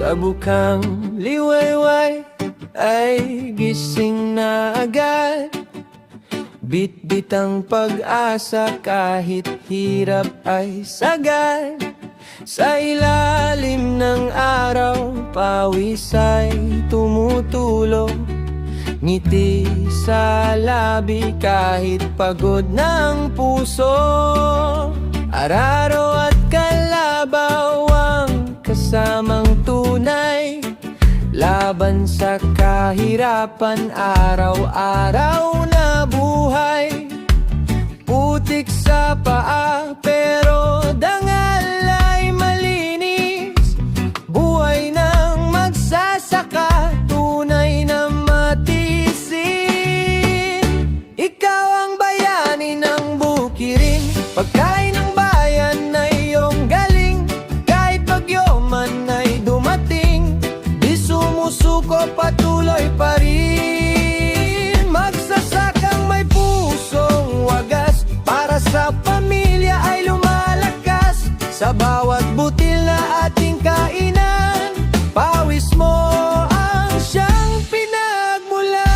Sa bukang liwayway ay gising na agad. Bit-bit ang pag-asa kahit hirap ay sagad. Sa ilalim ng araw, pawis ay tumutulong. Ngiti sa labi kahit pagod ng puso. Araro at kalabaw ang kasamang tunay. Laban sa kahirapan, araw-araw na buhay. Putik sa paa pero dangal ay malinis. Buhay ng magsasaka, tunay na matiisin. Ikaw ang bayani ng bukirin, pagkain ng bayan ay iyong galing. Kahit bagyo man ay dumating, di sumusuko, patuloy pa rin. Magsasakang may pusong wagas, para sa pamilya ay lumalakas. Sa bawat butil na ating kainan, pawis mo ang siyang pinagmulan.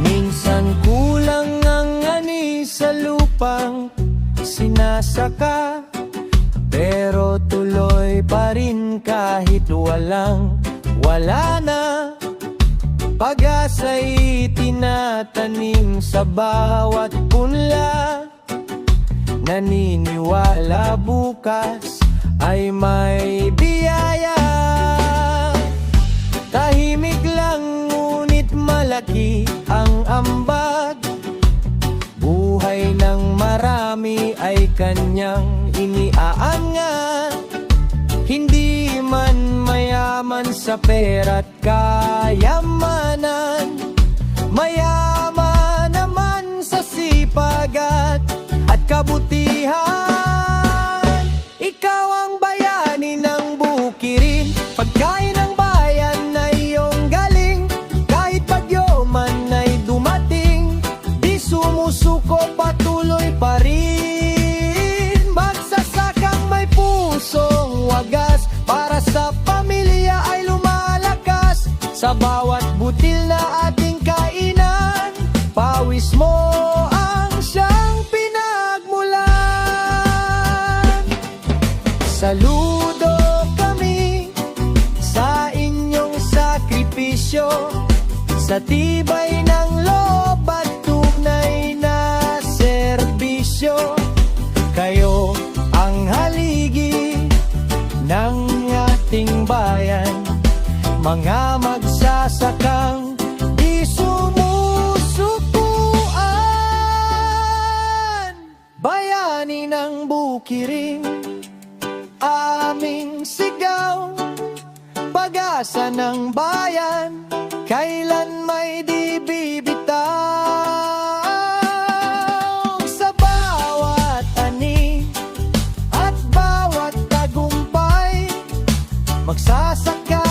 Minsan kulang ang ani sa lupang sinasaka, pero tuloy pa rin kahit wala na. Pag-asa'y tinatanim sa bawat punla. Naniniwala bukas ay may biyaya. Tahimik lang ngunit malaki ang ambag. Buhay ng marami ay kanyang iniaangat. Hindi man mayaman sa pera't kayamanan, mayaman naman sa sipag at kabutihan. Ikaw ang bayani ng bukirin, pagkain ng bayan ay iyong galing. Kahit bagyo man ay dumating, di sumusuko, patuloy pa rin. Magsasakang may pusong wagas, para sa pamilya ay lumalakas. Sa bawat butil na ating kainan, pawis mo ang siyang pinagmulan. Saludo kami sa inyong sakripisyo, sa tibay ng loob at tunay na serbisyo. Kayo ang haligi ng ating bayan, mga magsasakang di sumusukuan. Bayani ng bukirin, aming sigaw. Pag-asa ng bayan, kailan may di bibitaw. Sa bawat ani at bawat tagumpay, magsasaka